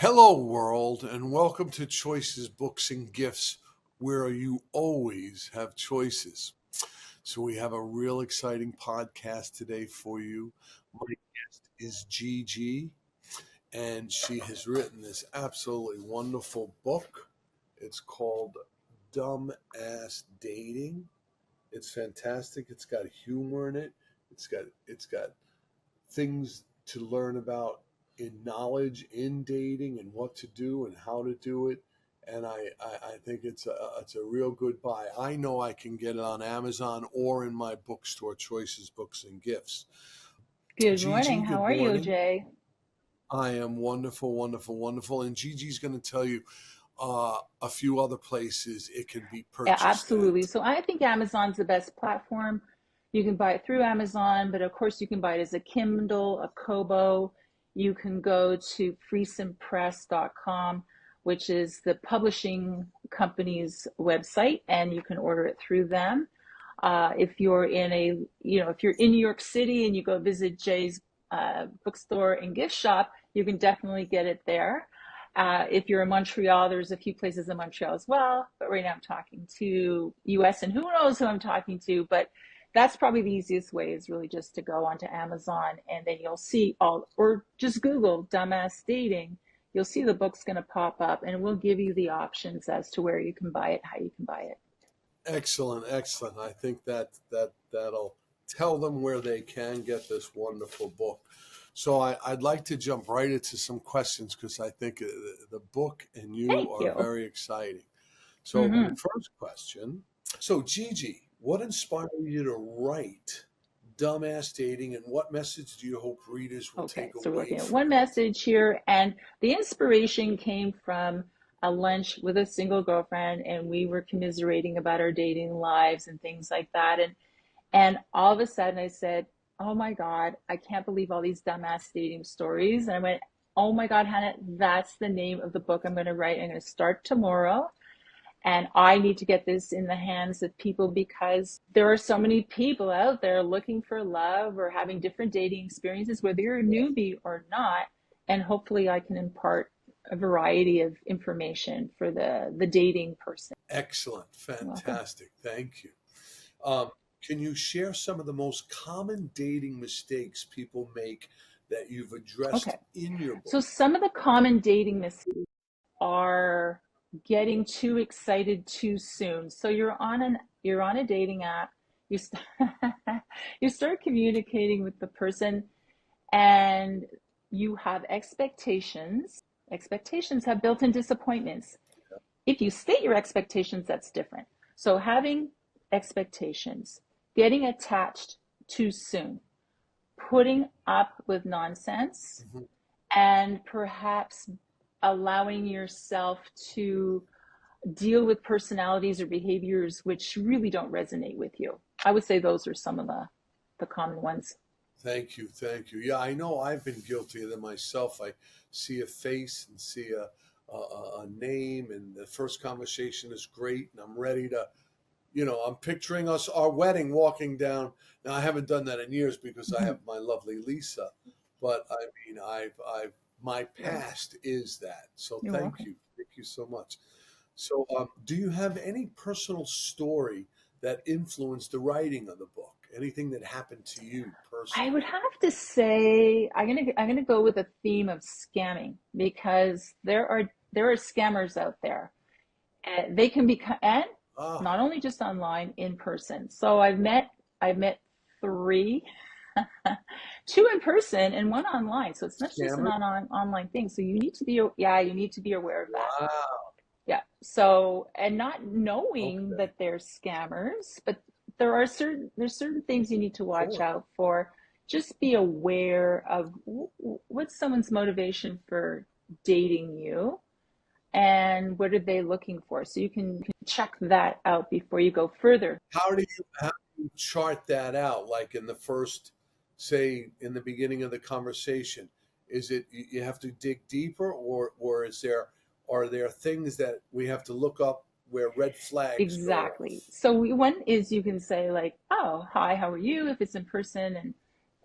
Hello, world, and welcome to Choices, Books, and Gifts, where you always have choices. So, we have a real exciting podcast today for you. My guest is Gigi, and she has written this absolutely wonderful book. It's called Dumb Ass Dating. It's fantastic. It's got humor in it. It's got things to learn about in knowledge in dating and what to do and how to do it. And I think it's a real good buy. I know I can get it on Amazon or in my bookstore, Choices, Books, and Gifts. Good Gigi, morning. How good are you, morning. Jay? I am wonderful, wonderful, wonderful. And Gigi's going to tell you a few other places it can be Yeah, purchased absolutely. at. So I think Amazon's the best platform. You can buy it through Amazon, but of course you can buy it as a Kindle, a Kobo. You can go to freesompress.com, which is the publishing company's website, and you can order it through them. If you're in if you're in New York City and you go visit Jay's bookstore and gift shop, you can definitely get it there. If you're in Montreal, there's a few places in Montreal as well. But right now I'm talking to US and who knows who I'm talking to. But that's probably the easiest way is really just to go onto Amazon and then you'll see or just Google dumbass dating. You'll see the book's going to pop up and we'll give you the options as to where you can buy it, how you can buy it. Excellent, excellent. I think that'll tell them where they can get this wonderful book. So I'd like to jump right into some questions because I think the book and you Thank are you. very exciting. So my Hmm. first question. So Gigi, what inspired you to write Dumbass Dating, and what message do you hope readers will Okay, take so we're away looking at from one it? message here, and the inspiration came from a lunch with a single girlfriend, and we were commiserating about our dating lives and things like that. And all of a sudden, I said, "Oh my God, I can't believe all these dumbass dating stories." And I went, "Oh my God, Hannah, that's the name of the book I'm going to write. I'm going to start tomorrow." And I need to get this in the hands of people because there are so many people out there looking for love or having different dating experiences, whether you're a newbie or not. And hopefully, I can impart a variety of information for the dating person. Excellent, You're welcome. fantastic. Thank you. Um, can you share some of the most common dating mistakes people make that you've addressed Okay. in your So, book? some of the common dating mistakes are getting too excited too soon. So you're on a dating app. You st- you start communicating with the person and you have expectations. Expectations have built-in disappointments. If you state your expectations, that's different. So having expectations, getting attached too soon, putting up with nonsense, Mhm. and perhaps allowing yourself to deal with personalities or behaviors which really don't resonate with you. I would say those are some of the common ones. Thank you, thank you. Yeah, I know I've been guilty of them myself. I see a face and see a name, and the first conversation is great, and I'm ready to, I'm picturing us our wedding walking down. Now I haven't done that in years because I Mm-hmm. have my lovely Lisa, but I mean I've my Right. past is that. So You're welcome. thank you so much. So do you have any personal story that influenced the writing of the book? Anything that happened to you I personally? would have to say I'm gonna go with a theme of scamming because there are scammers out there and they can be and Ah, not only just online, in person. So I've met three, two in person and one online. So it's not just an scammer. online thing. So you need to be, yeah, you need to be aware of that. Wow. Yeah. So, and not knowing Okay. that they're scammers, but there's certain things you need to Of watch course. out for. Just be aware of what's someone's motivation for dating you and what are they looking for. So you can check that out before you go further. How do you chart that out? Like in the first, say, in the beginning of the conversation, is it you have to dig deeper, or is there are there things that we have to look up where red flags go Exactly. off? So one is you can say like, "Oh, hi, how are you?" if it's in person, and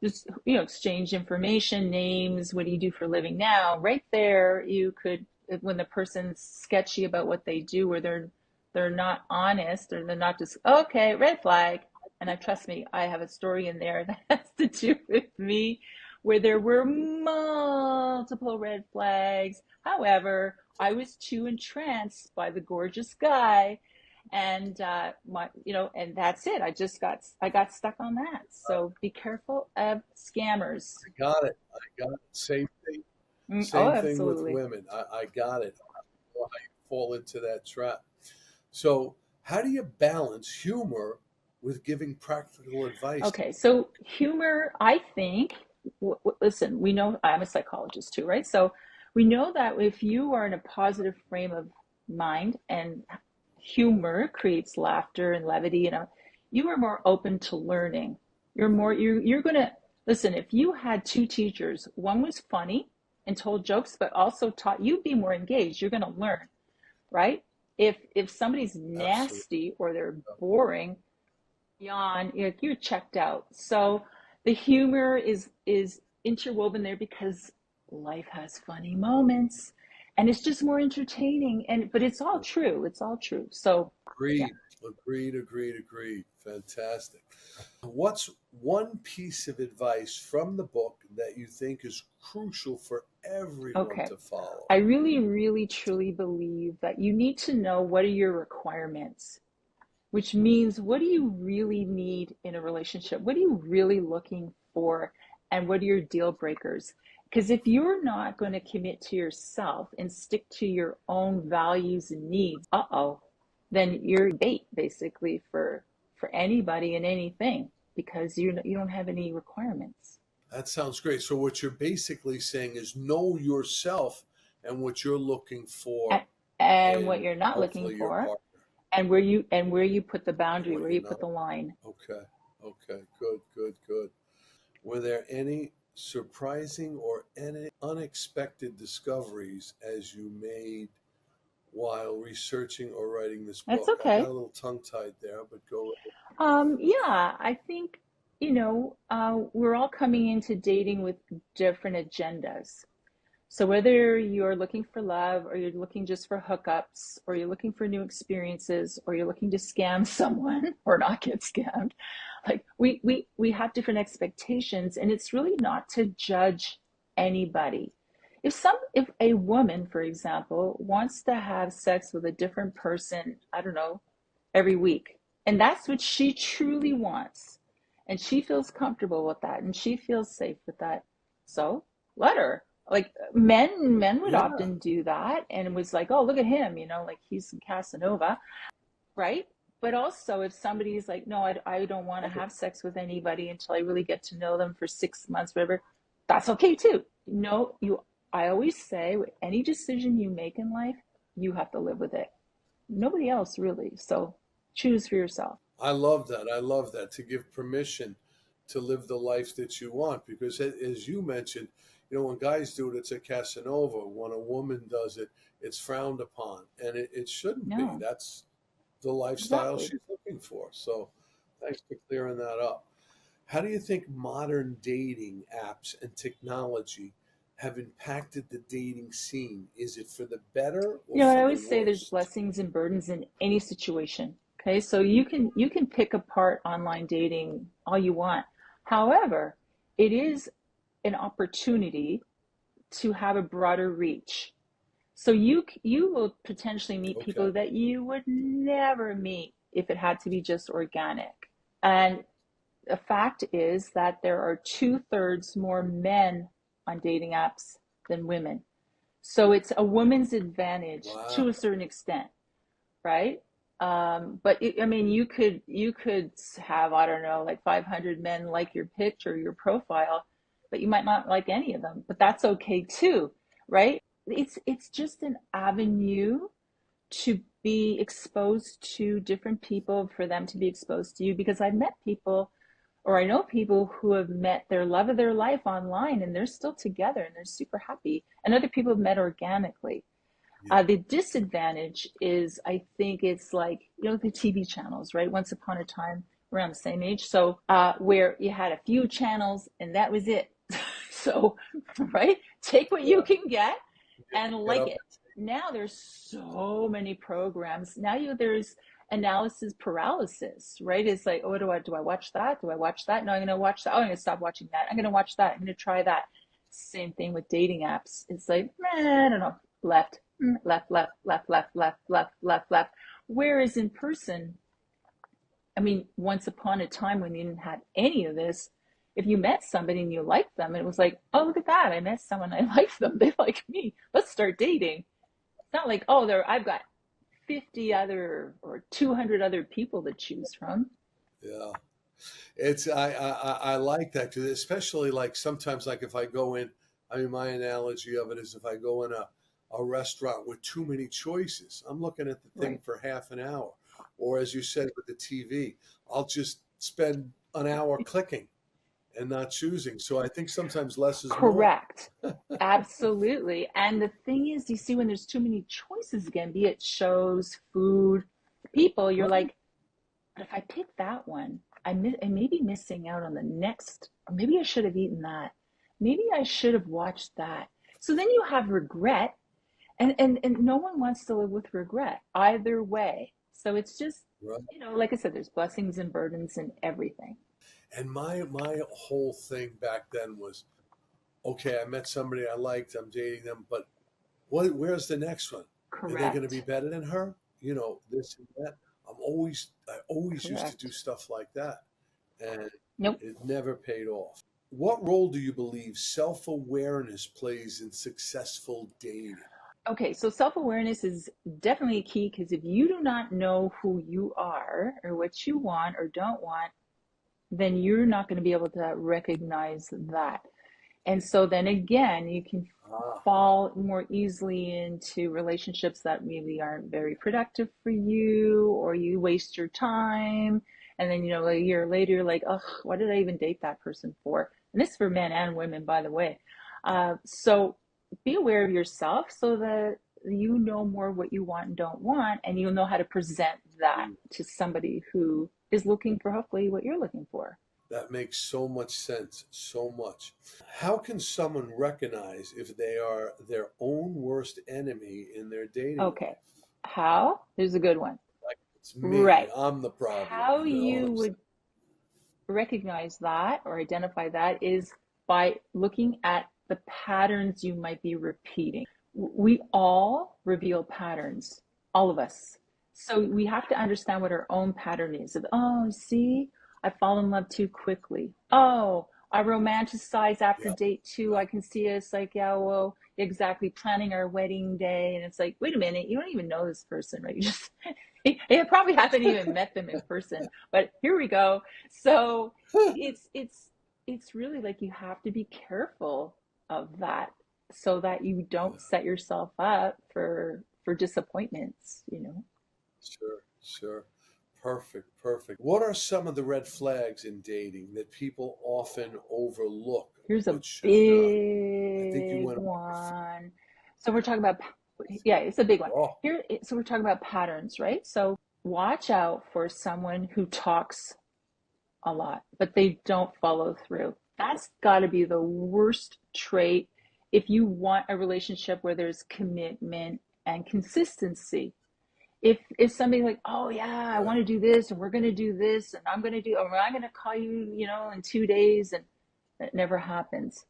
just, exchange information, names, what do you do for a living now? Right there, you could, when the person's sketchy about what they do, or they're not honest, or they're not just, okay, red flag. And trust me, I have a story in there that has to do with me where there were multiple red flags. However, I was too entranced by the gorgeous guy, and and that's it. I got stuck on that. So be careful of scammers. I got it. I got it. Same thing. Oh, Same thing with absolutely. women. I got it. I know how you fall into that trap. So, how do you balance humor with giving practical advice? Okay, so humor, I think, listen, we know I'm a psychologist too, right? So we know that if you are in a positive frame of mind, and humor creates laughter and levity, you are more open to learning. You're going to listen. If you had two teachers, one was funny and told jokes, but also taught, you'd be more engaged. You're going to learn, right? If somebody's Absolutely. nasty or they're boring, beyond, you're checked out. So the humor is interwoven there because life has funny moments, and it's just more entertaining, but it's all true. It's all true. So yeah. Agreed. Agreed. Agreed. Agreed. Fantastic. What's one piece of advice from the book that you think is crucial for everyone Okay. to follow? I really, really, truly believe that you need to know what are your requirements, which means what do you really need in a relationship? What are you really looking for? And what are your deal breakers? Because if you're not going to commit to yourself and stick to your own values and needs, then you're bait basically for anybody and anything, because you don't have any requirements. That sounds great. So, what you're basically saying is know yourself and what you're looking And, for and what in you're not looking hopefully your for, partner and where you put the and boundary, what where you're you not. put the line. Okay. Okay. Good. Good. Good. Were there any surprising or any unexpected discoveries as you made while researching or writing this That's book? I got okay. a little tongue tied there, but go. Yeah, I think, we're all coming into dating with different agendas. So whether you're looking for love, or you're looking just for hookups, or you're looking for new experiences, or you're looking to scam someone or not get scammed, like we have different expectations, and it's really not to judge anybody. If a woman, for example, wants to have sex with a different person, I don't know, every week, and that's what she truly wants, and she feels comfortable with that, and she feels safe with that, so let her. Like men would Yeah. often do that, and it was like, oh, look at him, like he's Casanova, right? But also, if somebody's like, no, I don't want to have sex with anybody until I really get to know them for 6 months, whatever, that's okay too. No, I always say, any decision you make in life, you have to live with it. Nobody else really. So choose for yourself. I love that. I love that to give permission to live the life that you want. Because as you mentioned, when guys do it, it's a Casanova. When a woman does it, it's frowned upon. And it shouldn't be. No, That's the lifestyle exactly. she's looking for. So thanks for clearing that up. How do you think modern dating apps and technology have impacted the dating scene? Is it for the better or I for the always say there's worst? blessings and burdens in any situation. Okay, so you can pick apart online dating all you want. However, it is an opportunity to have a broader reach. So you will potentially meet Okay. people that you would never meet if it had to be just organic. And the fact is that there are two-thirds more men on dating apps than women. So it's a woman's advantage to Wow. a certain extent, right? But I mean, you could have, I don't know, like 500 men like your picture, your profile, but you might not like any of them. But that's okay too, right? It's just an avenue to be exposed to different people, for them to be exposed to you, because I've met people, or I know people who have met their love of their life online, and they're still together and they're super happy, and other people have met organically. Yeah. The disadvantage is, I think it's like, the TV channels, right? Once upon a time, around the same age. So where you had a few channels and that was it. So, right? Take what you Yeah. can get and Get like up. it. Now there's so many programs. Now there's analysis paralysis, right? It's like, oh, do I watch that? Do I watch that? No, I'm going to watch that. Oh, I'm going to stop watching that. I'm going to watch that. I'm going to try that. Same thing with dating apps. It's like, I don't know, left, left, left, left, left, left, left, left, left. Whereas in person, I mean, once upon a time when you didn't have any of this, if you met somebody and you liked them, it was like, oh, look at that. I met someone, I like them. They like me. Let's start dating. It's not like, oh, I've got 50 other or 200 other people to choose from. Yeah. It's I like that too, especially like sometimes like if I go in, I mean my analogy of it is if I go in a restaurant with too many choices, I'm looking at the thing Right. for half an hour. Or as you said with the TV, I'll just spend an hour clicking and not choosing. So I think sometimes less is more. Correct. Absolutely. And the thing is, you see, when there's too many choices again, be it shows, food, people, you're Right. like, but if I pick that one, I may be missing out on the next, or maybe I should have eaten that. Maybe I should have watched that. So then you have regret, and no one wants to live with regret either way. So it's just, Right. like I said, there's blessings and burdens in everything. And my whole thing back then was, okay, I met somebody I liked, I'm dating them, but where's the next one? Are they going to be Correct. better than her? This and that. I always used to do Correct. stuff like that, and Nope. it never paid off. What role do you believe self-awareness plays in successful dating? Okay, so self-awareness is definitely key because if you do not know who you are or what you want or don't want, then you're not going to be able to recognize that. And so then again, you can Ah, fall more easily into relationships that maybe aren't very productive for you, or you waste your time. And then, a year later, you're like, oh, why did I even date that person for? And this is for men and women, by the way. So be aware of yourself so that you know more what you want and don't want, and you'll know how to present that mm, to somebody who is looking for hopefully what you're looking for. that makes so much sense. So much. How can someone recognize if they are their own worst enemy in their dating life? Okay. How? Here's a good one. Like it's me. Right. I'm the problem. How You know what you I'm saying? would recognize that or identify that is by looking at the patterns you might be repeating. We all reveal patterns, all of us. So we have to understand what our own pattern is. Of, oh, see, I fall in love too quickly. Oh, I romanticize after Yeah. date two. Yeah. I can see us like, yeah, well, exactly planning our wedding day. And it's like, wait a minute, you don't even know this person, right? You just, you probably haven't even met them in person, but here we go. So it's really like you have to be careful of that so that you Yeah. don't set yourself up for disappointments. Sure. Sure. Perfect. Perfect. What are some of the red flags in dating that people often overlook Here's a but should not? I think you big went over. one. So we're talking about, yeah, it's a big one. Oh, So we're talking about patterns, right? So watch out for someone who talks a lot, but they don't follow through. That's got to be the worst trait if you want a relationship where there's commitment and consistency. If somebody's like, oh yeah, I right. want to do this and we're going to do this and or I'm going to call you, in 2 days, and that never happens.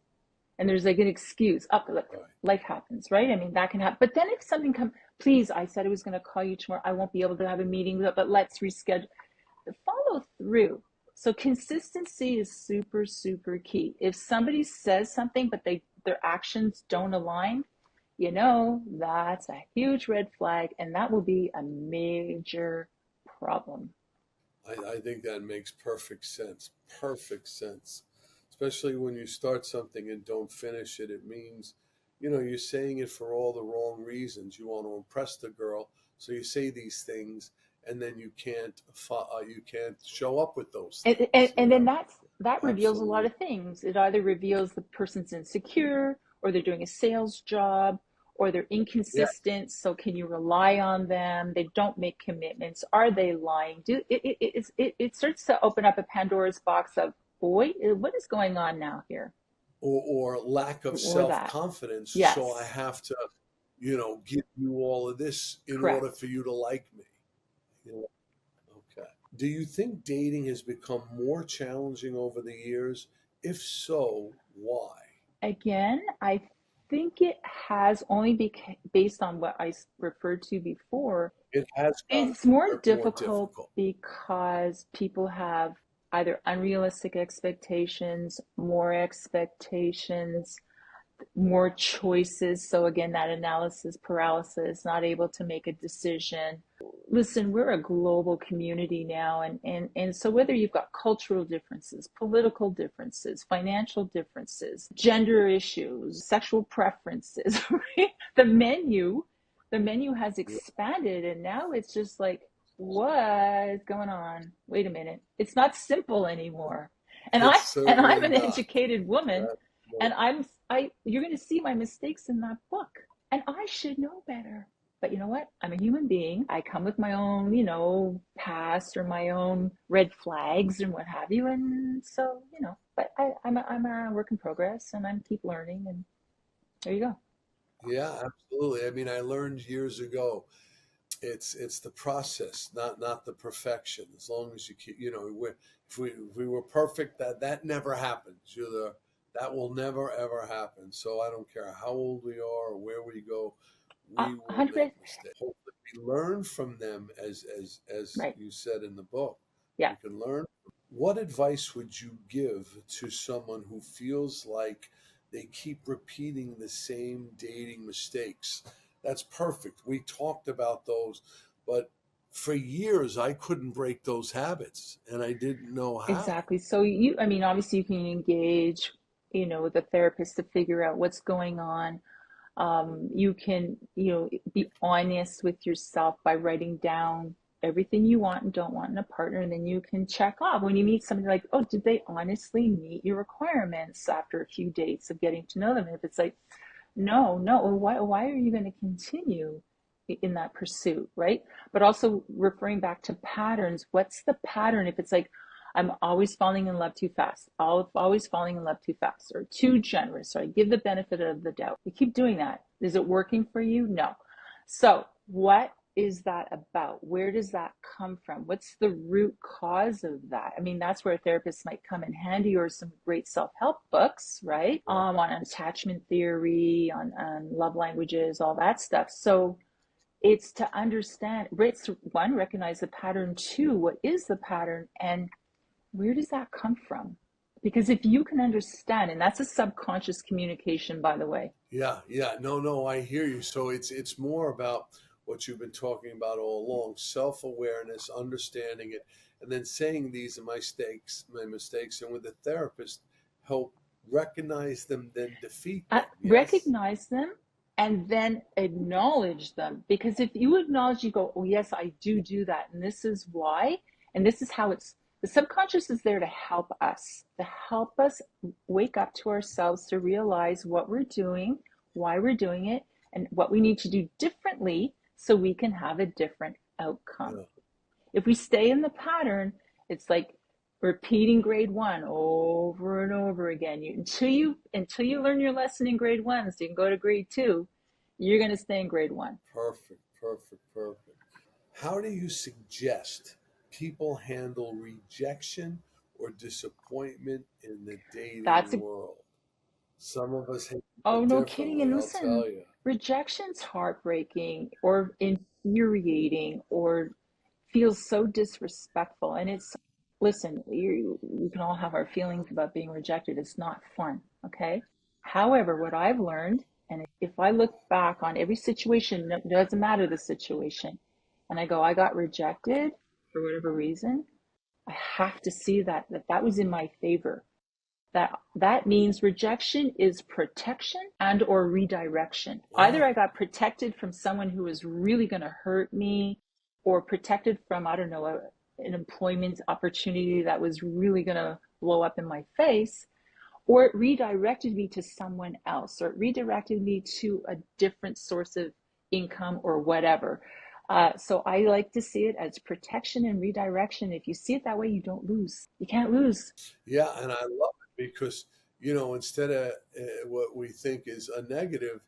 And there's like an excuse. Up, oh, Right. life happens, right? I mean, that can happen. But then if something comes, please, I said I was going to call you tomorrow. I won't be able to have a meeting, but let's reschedule. Follow through. So consistency is super, super key. If somebody says something, but their actions don't align, that's a huge red flag, and that will be a major problem. I think that makes perfect sense. Perfect sense. Especially when you start something and don't finish it. It means, you're saying it for all the wrong reasons. You want to impress the girl, so you say these things, and then you can't show up with those And, things. and, and then that reveals a lot Absolutely. of things. It either reveals the person's insecure, or they're doing a sales job, or they're Yeah. inconsistent. So can you rely on them? They don't make commitments. Are they lying? It starts to open up a Pandora's box of, boy, what is going on now here? Or lack of Or self that. confidence. So I Yes, have to, give you all of this in order correct. for you to like me. You know? Okay. Do you think dating has become more challenging over the years? If so, why? Again, I think it has only based on what I referred to before. It has gotten It's more more difficult difficult. because people have either unrealistic expectations, more expectations, more choices. So again, that analysis paralysis, not able to make a decision. Listen, we're a global community now, and so whether you've got cultural differences, political differences, financial differences, gender issues, sexual preferences, right? The menu, the menu has Yeah, expanded, and now it's just like, what is going on? Wait a minute. It's not simple anymore. And I it's and I'm certainly an not. educated woman, That, and no, I you're going to see my mistakes in that book, and I should know better. But you know what? I'm a human being. I come with my own, past or my own red flags and what have you. And so, but I'm a work in progress, and I'm keep learning. And there you go. yeah, absolutely. I mean, I learned years ago it's the process, not the perfection. As long as you keep, if we were perfect, that never happens. That will never ever happen. So I don't care how old we are or where we go, we will make 100%. mistakes. Hopefully, we learn from them, as Right. you said in the book. Yeah. We can learn. What advice would you give to someone who feels like they keep repeating the same dating mistakes? That's perfect. We talked about those, but for years I couldn't break those habits and I didn't know how. Exactly. So I mean, obviously you can engage, with a therapist to figure out what's going on. You can, be honest with yourself by writing down everything you want and don't want in a partner, and then you can check off when you meet somebody like, oh, did they honestly meet your requirements after a few dates of getting to know them? And if it's like, no, no, well, why are you going to continue in that pursuit, right? But also referring back to patterns, what's the pattern? If it's like, I'm always falling in love too fast, always falling in love too fast, or too generous, or I give the benefit of the doubt. You keep doing that. Is it working for you? No. So what is that about? Where does that come from? What's the root cause of that? I mean, that's where a therapist might come in handy, or some great self-help books, right? Right. On attachment theory, on love languages, all that stuff. So it's to understand, it's one, recognize the pattern, two, what is the pattern, and where does that come from? Because if you can understand, and that's a subconscious communication, by the way. Yeah, yeah. No, no, I hear you. So it's more about what you've been talking about all along, self-awareness, understanding it, and then saying these are my mistakes, and with a therapist, help recognize them, then defeat them. Yes? Recognize them and then acknowledge them. Because if you acknowledge, you go, oh, yes, I do that. And this is why. And this is how the subconscious is there to help us wake up to ourselves, to realize what we're doing, why we're doing it, and what we need to do differently so we can have a different outcome. Yeah. If we stay in the pattern, it's like repeating grade one over and over again. Until you learn your lesson in grade one, so you can go to grade two, you're going to stay in grade one. Perfect, perfect, perfect. How do you suggest people handle rejection or disappointment in the That's dating a world? Some of us handle Oh, it no kidding. And differently, I'll listen, tell you. rejection's heartbreaking or infuriating or feels so disrespectful. And listen, we can all have our feelings about being rejected. It's not fun. Okay. However, what I've learned, and if I look back on every situation, it doesn't matter the situation, and I go, I got rejected for whatever reason, I have to see that was in my favor. That means rejection is protection and or redirection. Either Wow. I got protected from someone who was really going to hurt me, or protected from, I don't know, an employment opportunity that was really going to blow up in my face, or it redirected me to someone else, or it redirected me to a different source of income or whatever. So I like to see it as protection and redirection. If you see it that way, you don't lose. You can't lose. Yeah, and I love it because, instead of what we think is a negative,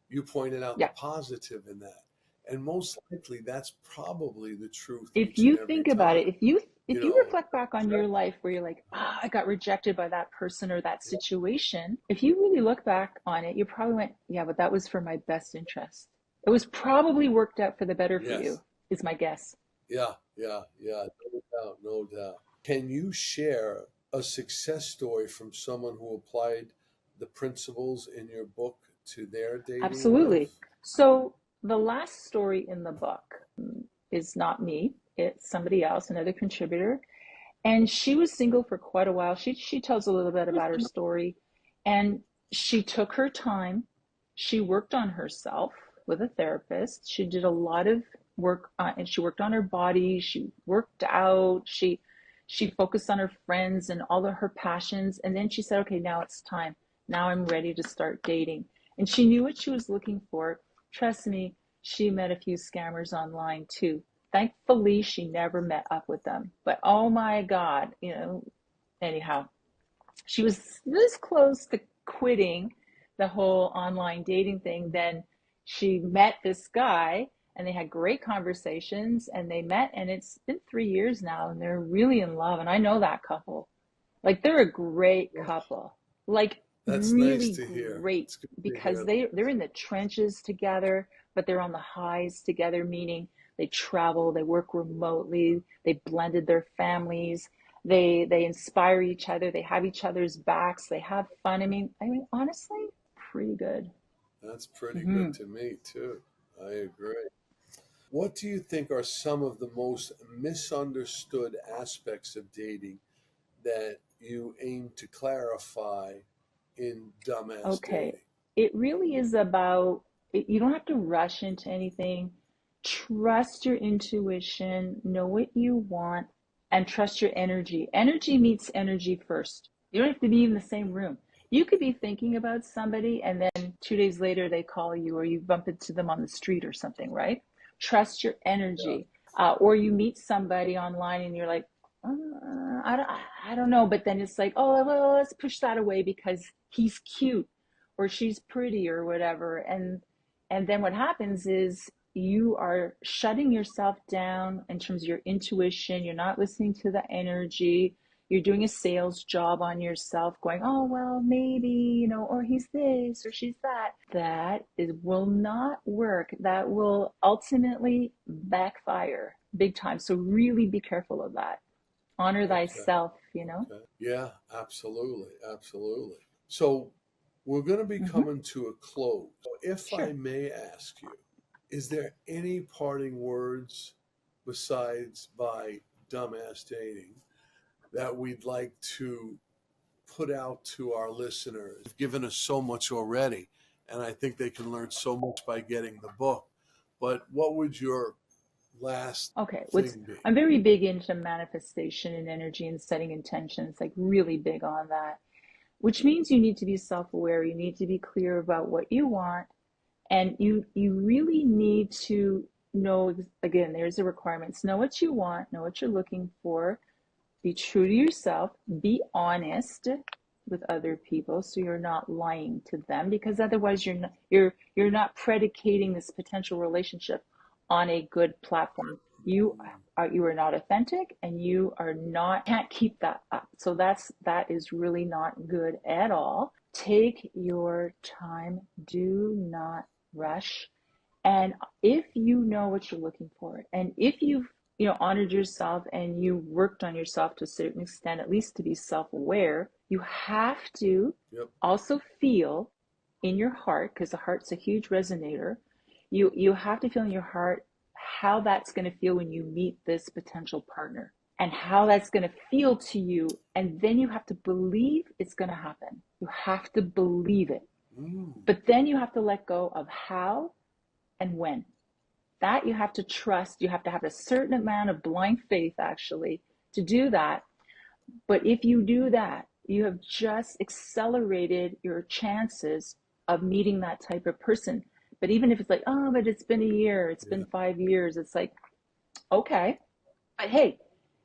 you pointed out the Yeah. positive in that. And most likely that's probably the truth If each and you every think about time. it, if you You reflect back on your life where you're like, I got rejected by that person or that situation, if you really look back on it, you probably went, yeah, but that was for my best interest. It was probably worked out for the better for you, yes. is my guess. Yeah, yeah, yeah. No doubt, no doubt. Can you share a success story from someone who applied the principles in your book to their dating Absolutely. life? So the last story in the book is not me. It's somebody else, another contributor. And she was single for quite a while. She tells a little bit about her story. And she took her time. She worked on herself with a therapist. She did a lot of work and she worked on her body. She worked out. She focused on her friends and all of her passions. And then she said, okay, now it's time. Now I'm ready to start dating. And she knew what she was looking for. Trust me, she met a few scammers online too. Thankfully, she never met up with them. But oh my God, anyhow, she was this close to quitting the whole online dating thing. Then she met this guy and they had great conversations and they met, and it's been 3 years now and they're really in love. And I know that couple. Like they're a great Well, couple. Like that's nice really to hear. great It's good to because hear. they're in the trenches together, but they're on the highs together, meaning they travel, they work remotely, they blended their families, they inspire each other, they have each other's backs, they have fun. I mean honestly, pretty good. That's pretty Mm-hmm. good to me, too. I agree. What do you think are some of the most misunderstood aspects of dating that you aim to clarify in Dumbass Okay. Dating? It really is about, you don't have to rush into anything. Trust your intuition, know what you want, and trust your energy. Energy meets energy first. You don't have to be in the same room. You could be thinking about somebody and then 2 days later they call you or you bump into them on the street or something, right? Trust your Yeah, energy. Or you meet somebody online and you're like, I don't know. But then it's like, oh, well, let's push that away because he's cute or she's pretty or whatever. And then what happens is you are shutting yourself down in terms of your intuition. You're not listening to the energy. You're doing a sales job on yourself, going, oh, well, maybe, or he's this or she's that. Will not work. That will ultimately backfire big time. So really be careful of that. Honor okay, thyself. okay. Yeah, absolutely, absolutely. So we're going to be Mm-hmm. coming to a close. If I Sure. may ask you, is there any parting words besides by Dumbass Dating that we'd like to put out to our listeners? You've given us so much already, and I think they can learn so much by getting the book. But what would your last Okay, thing be? I'm very big into manifestation and energy and setting intentions, like really big on that, which means you need to be self-aware. You need to be clear about what you want, and you really need to know, again, there's the requirements. Know what you want, know what you're looking for, be true to yourself, be honest with other people so you're not lying to them, because otherwise you're not predicating this potential relationship on a good platform. You are not authentic, and you are not can't keep that up. So that is really not good at all. Take your time, do not rush. And if you know what you're looking for, and if you've honored yourself and you worked on yourself to a certain extent, at least to be self-aware, you have to Yep. also feel in your heart, because the heart's a huge resonator. You have to feel in your heart how that's going to feel when you meet this potential partner, and how that's going to feel to you, and then you have to believe it's going to happen. You have to believe it, Mm. but then you have to let go of how and when. That you have to trust. You have to have a certain amount of blind faith, actually, to do that. But if you do that, you have just accelerated your chances of meeting that type of person. But even if it's like, oh, but it's been a year, it's Yeah. been 5 years, it's like, okay. But hey,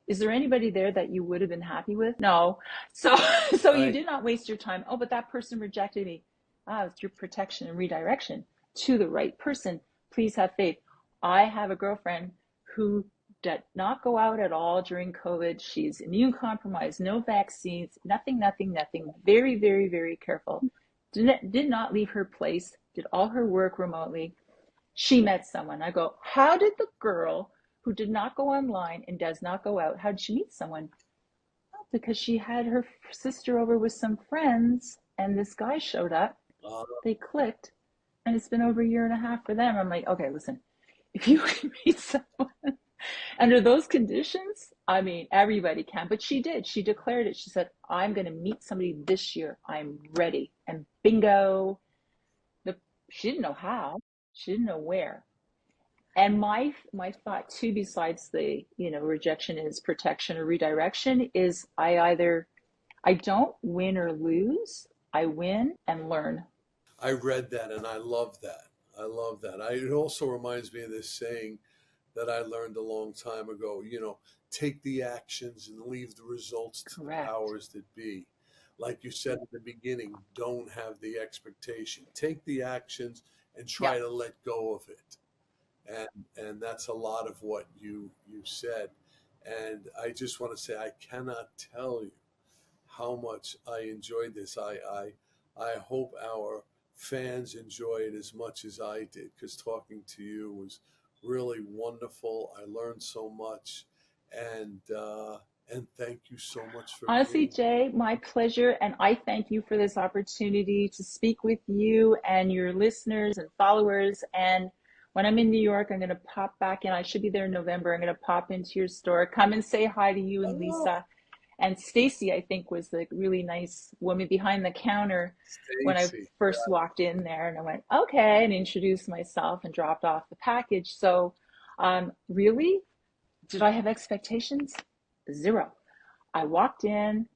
is there anybody there that you would have been happy with? No. So so you Right. did not waste your time. Oh, but that person rejected me. Ah, it's your protection and redirection to the right person. Please have faith. I have a girlfriend who did not go out at all during COVID. She's immune compromised, no vaccines, nothing, nothing, nothing. Very, very, very careful. Did not leave her place, did all her work remotely. She met someone. I go, how did the girl who did not go online and does not go out, how did she meet someone? Oh, because she had her sister over with some friends and this guy showed up. Uh, They clicked and it's been over a year and a half for them. I'm like, okay, listen, if you can meet someone under those conditions, I mean, everybody can. But she did. She declared it. She said, I'm going to meet somebody this year. I'm ready. And bingo. The, she didn't know how. She didn't know where. And my thought too, besides the rejection is protection or redirection, is I don't win or lose. I win and learn. I read that and I love that. I love that. It also reminds me of this saying that I learned a long time ago. Take the actions and leave the results to the Correct. powers that be. Like you said at the beginning, don't have the expectation. Take the actions and Yeah. try to let go of it. And that's a lot of what you said. And I just want to say I cannot tell you how much I enjoyed this. I hope our fans enjoy it as much as I did, because talking to you was really wonderful. I learned so much, and thank you so much for Honestly, being here. Jay, my pleasure. And I thank you for this opportunity to speak with you and your listeners and followers. And when I'm in New York, I'm going to pop back in. I should be there in November. I'm going to pop into your store, come and say hi to you and Oh, Lisa. And Stacy, I think, was the really nice woman behind the counter when I Stacy. first walked in there. And I went, okay, and introduced myself and dropped off the package. So, really, did I have expectations? Zero. I walked in.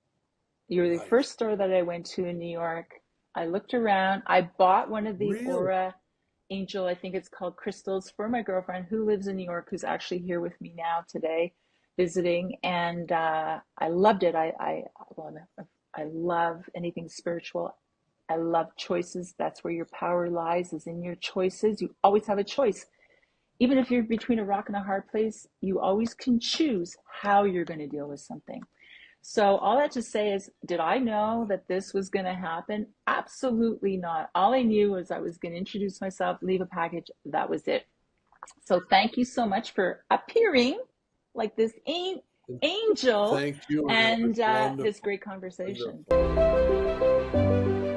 You were the Right. first store that I went to in New York. I looked around. I bought one of the Really? Aura Angel, I think it's called crystals, for my girlfriend who lives in New York, who's actually here with me now today visiting. And I loved it. Well, I love anything spiritual. I love choices. That's where your power lies, is in your choices. You always have a choice. Even if you're between a rock and a hard place, you always can choose how you're going to deal with something. So all that to say is, did I know Right. that this was going to happen? Absolutely not. All I knew was I was going to introduce myself, leave a package. That was it. So thank you so much for appearing like this angel Thank you, and it was and this wonderful. great conversation. Wonderful.